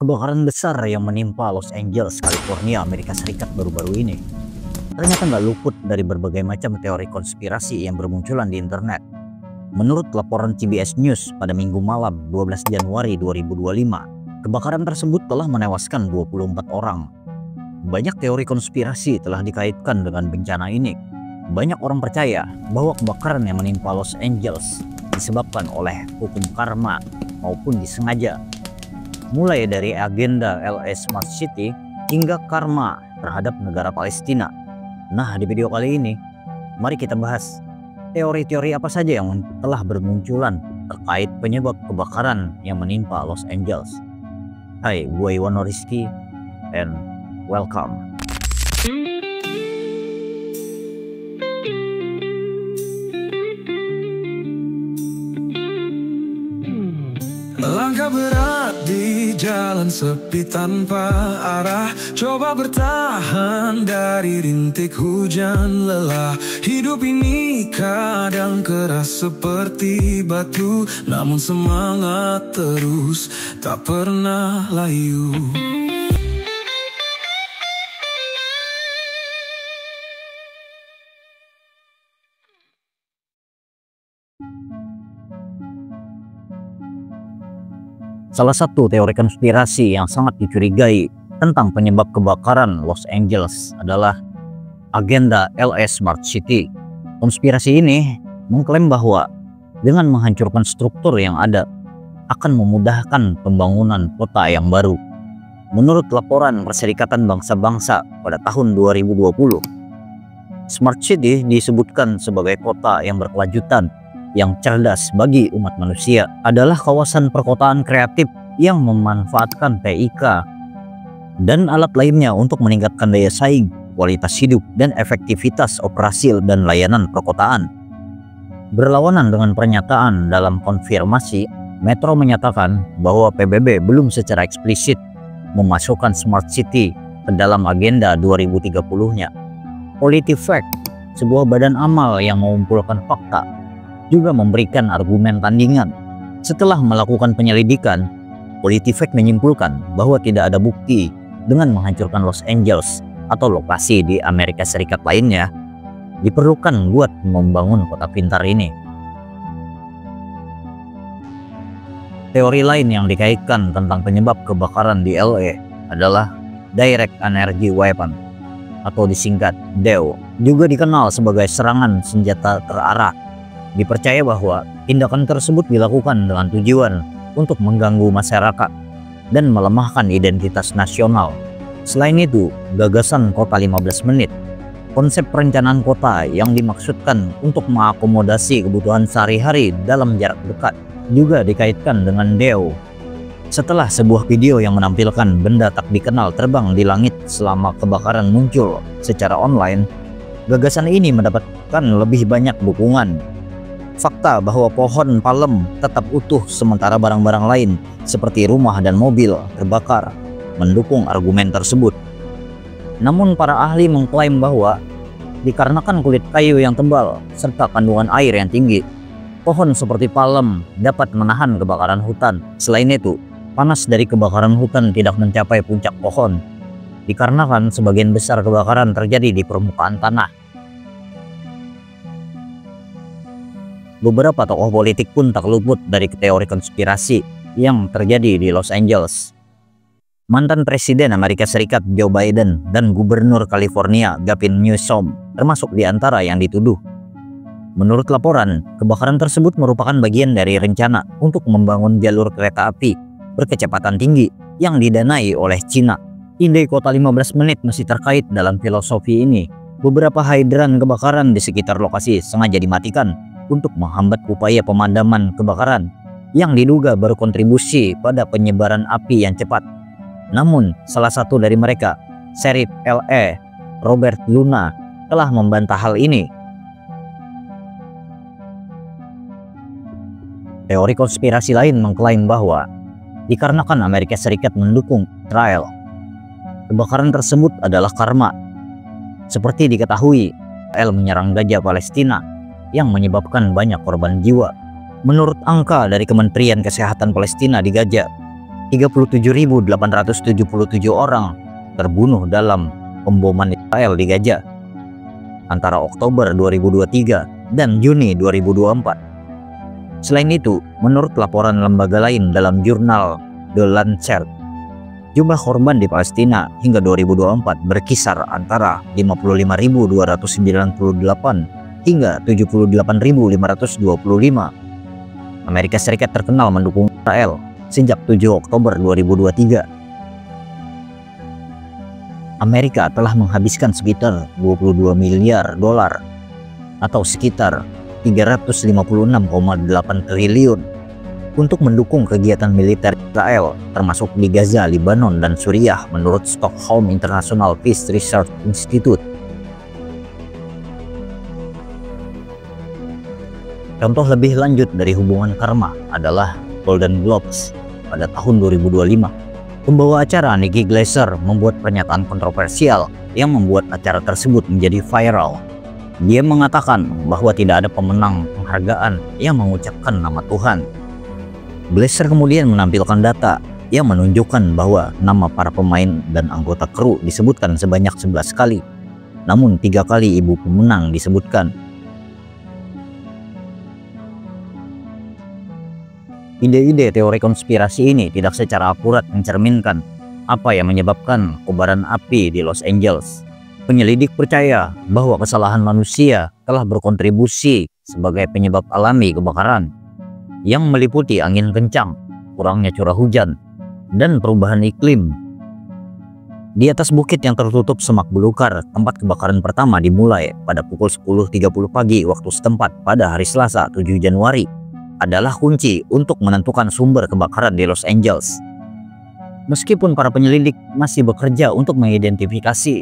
Kebakaran besar yang menimpa Los Angeles, California, Amerika Serikat baru-baru ini ternyata nggak luput dari berbagai macam teori konspirasi yang bermunculan di internet. Menurut laporan CBS News pada Minggu malam 12 Januari 2025, kebakaran tersebut telah menewaskan 24 orang. Banyak teori konspirasi telah dikaitkan dengan bencana ini. Banyak orang percaya bahwa kebakaran yang menimpa Los Angeles disebabkan oleh hukum karma maupun disengaja. Mulai dari agenda LA Smart City hingga karma terhadap negara Palestina. Nah, di video kali ini, mari kita bahas teori-teori apa saja yang telah bermunculan terkait penyebab kebakaran yang menimpa Los Angeles. Hai, gue Iwan Rizky, and welcome. Langkah berat di jalan sepi tanpa arah, coba bertahan dari rintik hujan lelah. Hidup ini kadang keras seperti batu, namun semangat terus, tak pernah layu. Salah satu teori konspirasi yang sangat dicurigai tentang penyebab kebakaran Los Angeles adalah agenda LA Smart City. Konspirasi ini mengklaim bahwa dengan menghancurkan struktur yang ada akan memudahkan pembangunan kota yang baru. Menurut laporan Perserikatan Bangsa-Bangsa pada tahun 2020, Smart City disebutkan sebagai kota yang berkelanjutan, yang cerdas bagi umat manusia, adalah kawasan perkotaan kreatif yang memanfaatkan TIK dan alat lainnya untuk meningkatkan daya saing, kualitas hidup, dan efektivitas operasi dan layanan perkotaan. Berlawanan dengan pernyataan dalam konfirmasi, Metro menyatakan bahwa PBB belum secara eksplisit memasukkan Smart City ke dalam agenda 2030-nya. PolitiFact, sebuah badan amal yang mengumpulkan fakta, juga memberikan argumen tandingan. Setelah melakukan penyelidikan, PolitiFact menyimpulkan bahwa tidak ada bukti dengan menghancurkan Los Angeles atau lokasi di Amerika Serikat lainnya diperlukan buat membangun kota pintar ini. Teori lain yang dikaitkan tentang penyebab kebakaran di LA adalah Direct Energy Weapon atau disingkat DEW, juga dikenal sebagai serangan senjata terarah. Dipercaya bahwa tindakan tersebut dilakukan dengan tujuan untuk mengganggu masyarakat dan melemahkan identitas nasional. Selain itu, gagasan kota 15 menit, konsep perencanaan kota yang dimaksudkan untuk mengakomodasi kebutuhan sehari-hari dalam jarak dekat, juga dikaitkan dengan DEW. Setelah sebuah video yang menampilkan benda tak dikenal terbang di langit selama kebakaran muncul secara online, gagasan ini mendapatkan lebih banyak dukungan. Fakta bahwa pohon palem tetap utuh sementara barang-barang lain seperti rumah dan mobil terbakar mendukung argumen tersebut. Namun para ahli mengklaim bahwa dikarenakan kulit kayu yang tebal serta kandungan air yang tinggi, pohon seperti palem dapat menahan kebakaran hutan. Selain itu, panas dari kebakaran hutan tidak mencapai puncak pohon, dikarenakan sebagian besar kebakaran terjadi di permukaan tanah. Beberapa tokoh politik pun tak luput dari teori konspirasi yang terjadi di Los Angeles. Mantan Presiden Amerika Serikat Joe Biden dan Gubernur California Gavin Newsom termasuk di antara yang dituduh. Menurut laporan, kebakaran tersebut merupakan bagian dari rencana untuk membangun jalur kereta api berkecepatan tinggi yang didanai oleh Cina. Ide kota 15 menit masih terkait dalam filosofi ini. Beberapa hidran kebakaran di sekitar lokasi sengaja dimatikan untuk menghambat upaya pemadaman kebakaran yang diduga berkontribusi pada penyebaran api yang cepat. Namun, salah satu dari mereka, Sheriff LA Robert Luna, telah membantah hal ini. Teori konspirasi lain mengklaim bahwa dikarenakan Amerika Serikat mendukung Israel, kebakaran tersebut adalah karma. Seperti diketahui, Israel menyerang Gaza Palestina yang menyebabkan banyak korban jiwa. Menurut angka dari Kementerian Kesehatan Palestina di Gaza, 37.877 orang terbunuh dalam pemboman Israel di Gaza antara Oktober 2023 dan Juni 2024. Selain itu, menurut laporan lembaga lain dalam jurnal The Lancet, jumlah korban di Palestina hingga 2024 berkisar antara 55.298 hingga 78.525. Amerika Serikat terkenal mendukung Israel sejak 7 Oktober 2023. Amerika telah menghabiskan sekitar 22 miliar dolar atau sekitar 356,8 triliun untuk mendukung kegiatan militer Israel termasuk di Gaza, Lebanon, dan Suriah menurut Stockholm International Peace Research Institute. Contoh lebih lanjut dari hubungan karma adalah Golden Globes pada tahun 2025. Pembawa acara Nikki Glaser membuat pernyataan kontroversial yang membuat acara tersebut menjadi viral. Dia mengatakan bahwa tidak ada pemenang penghargaan yang mengucapkan nama Tuhan. Glaser kemudian menampilkan data yang menunjukkan bahwa nama para pemain dan anggota kru disebutkan sebanyak 11 kali, namun 3 kali ibu pemenang disebutkan. Ide-ide teori konspirasi ini tidak secara akurat mencerminkan apa yang menyebabkan kobaran api di Los Angeles. Penyelidik percaya bahwa kesalahan manusia telah berkontribusi sebagai penyebab alami kebakaran yang meliputi angin kencang, kurangnya curah hujan, dan perubahan iklim. Di atas bukit yang tertutup semak belukar, tempat kebakaran pertama dimulai pada pukul 10.30 pagi waktu setempat pada hari Selasa 7 Januari adalah kunci untuk menentukan sumber kebakaran di Los Angeles. Meskipun para penyelidik masih bekerja untuk mengidentifikasi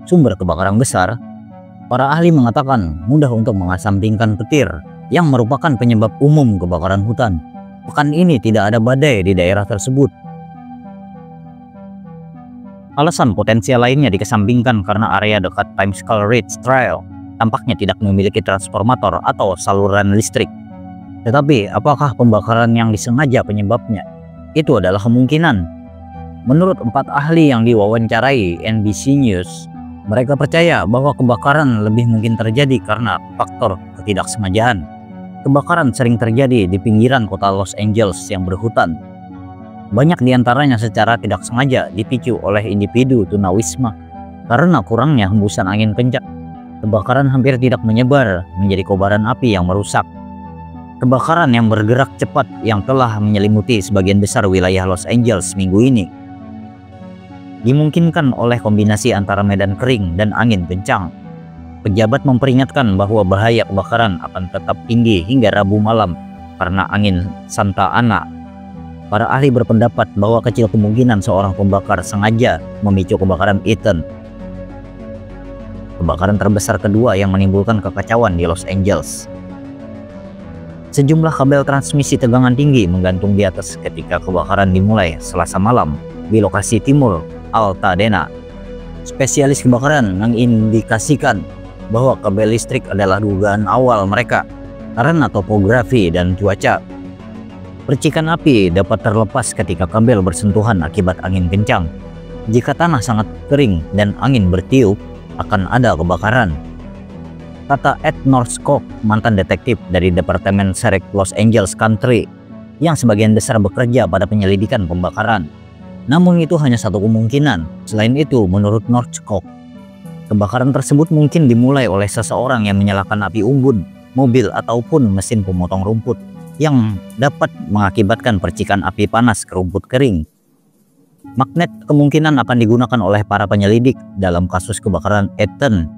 sumber kebakaran besar, para ahli mengatakan mudah untuk mengesampingkan petir yang merupakan penyebab umum kebakaran hutan. Pekan ini tidak ada badai di daerah tersebut. Alasan potensial lainnya dikesampingkan karena area dekat Times Square Ridge Trail tampaknya tidak memiliki transformator atau saluran listrik. Tetapi apakah pembakaran yang disengaja penyebabnya? Itu adalah kemungkinan. Menurut 4 ahli yang diwawancarai NBC News, mereka percaya bahwa kebakaran lebih mungkin terjadi karena faktor ketidaksengajaan. Kebakaran sering terjadi di pinggiran kota Los Angeles yang berhutan. Banyak diantaranya secara tidak sengaja dipicu oleh individu tunawisma karena kurangnya hembusan angin kencang. Kebakaran hampir tidak menyebar menjadi kobaran api yang merusak. Kebakaran yang bergerak cepat yang telah menyelimuti sebagian besar wilayah Los Angeles minggu ini dimungkinkan oleh kombinasi antara medan kering dan angin kencang. Pejabat memperingatkan bahwa bahaya kebakaran akan tetap tinggi hingga Rabu malam karena angin Santa Ana. Para ahli berpendapat bahwa kecil kemungkinan seorang pembakar sengaja memicu kebakaran Eaton, kebakaran terbesar kedua yang menimbulkan kekacauan di Los Angeles. Sejumlah kabel transmisi tegangan tinggi menggantung di atas ketika kebakaran dimulai Selasa malam di lokasi timur Altadena. Spesialis kebakaran mengindikasikan bahwa kabel listrik adalah dugaan awal mereka karena topografi dan cuaca. Percikan api dapat terlepas ketika kabel bersentuhan akibat angin kencang. Jika tanah sangat kering dan angin bertiup, akan ada kebakaran, kata Ed Northcock, mantan detektif dari Departemen Sheriff Los Angeles County yang sebagian besar bekerja pada penyelidikan pembakaran. Namun itu hanya satu kemungkinan. Selain itu, menurut Northcock, kebakaran tersebut mungkin dimulai oleh seseorang yang menyalakan api unggun, mobil, ataupun mesin pemotong rumput yang dapat mengakibatkan percikan api panas ke rumput kering. Magnet kemungkinan akan digunakan oleh para penyelidik dalam kasus kebakaran Eaton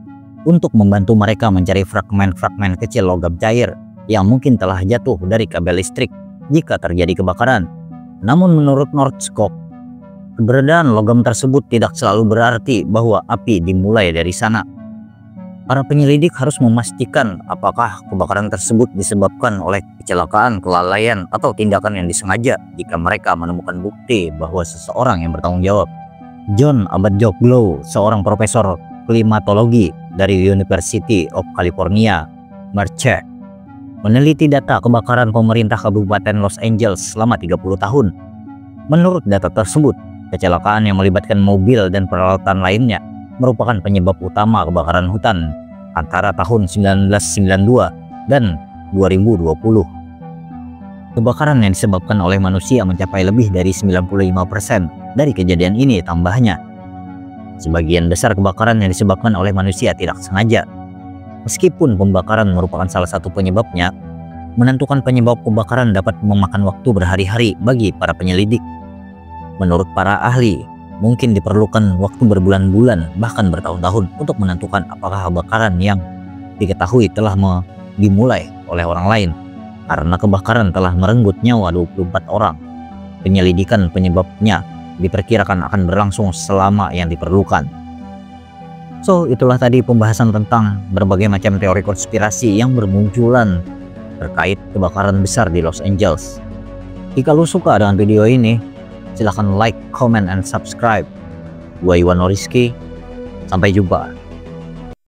untuk membantu mereka mencari fragmen-fragmen kecil logam cair yang mungkin telah jatuh dari kabel listrik jika terjadi kebakaran. Namun menurut Northcock, keberadaan logam tersebut tidak selalu berarti bahwa api dimulai dari sana. Para penyelidik harus memastikan apakah kebakaran tersebut disebabkan oleh kecelakaan, kelalaian, atau tindakan yang disengaja jika mereka menemukan bukti bahwa seseorang yang bertanggung jawab. John Abadjoglu, seorang profesor klimatologi dari University of California, Merced, meneliti data kebakaran pemerintah Kabupaten Los Angeles selama 30 tahun. Menurut data tersebut, kecelakaan yang melibatkan mobil dan peralatan lainnya merupakan penyebab utama kebakaran hutan antara tahun 1992 dan 2020. Kebakaran yang disebabkan oleh manusia mencapai lebih dari 95% dari kejadian ini. Tambahnya, sebagian besar kebakaran yang disebabkan oleh manusia tidak sengaja. Meskipun pembakaran merupakan salah satu penyebabnya, menentukan penyebab kebakaran dapat memakan waktu berhari-hari bagi para penyelidik. Menurut para ahli, mungkin diperlukan waktu berbulan-bulan bahkan bertahun-tahun untuk menentukan apakah kebakaran yang diketahui telah dimulai oleh orang lain, karena kebakaran telah merenggut nyawa 24 orang. Penyelidikan penyebabnya diperkirakan akan berlangsung selama yang diperlukan. So, itulah tadi pembahasan tentang berbagai macam teori konspirasi yang bermunculan terkait kebakaran besar di Los Angeles. Jika lo suka dengan video ini, silahkan like, comment, and subscribe. Gua Iwan Noriski, sampai jumpa.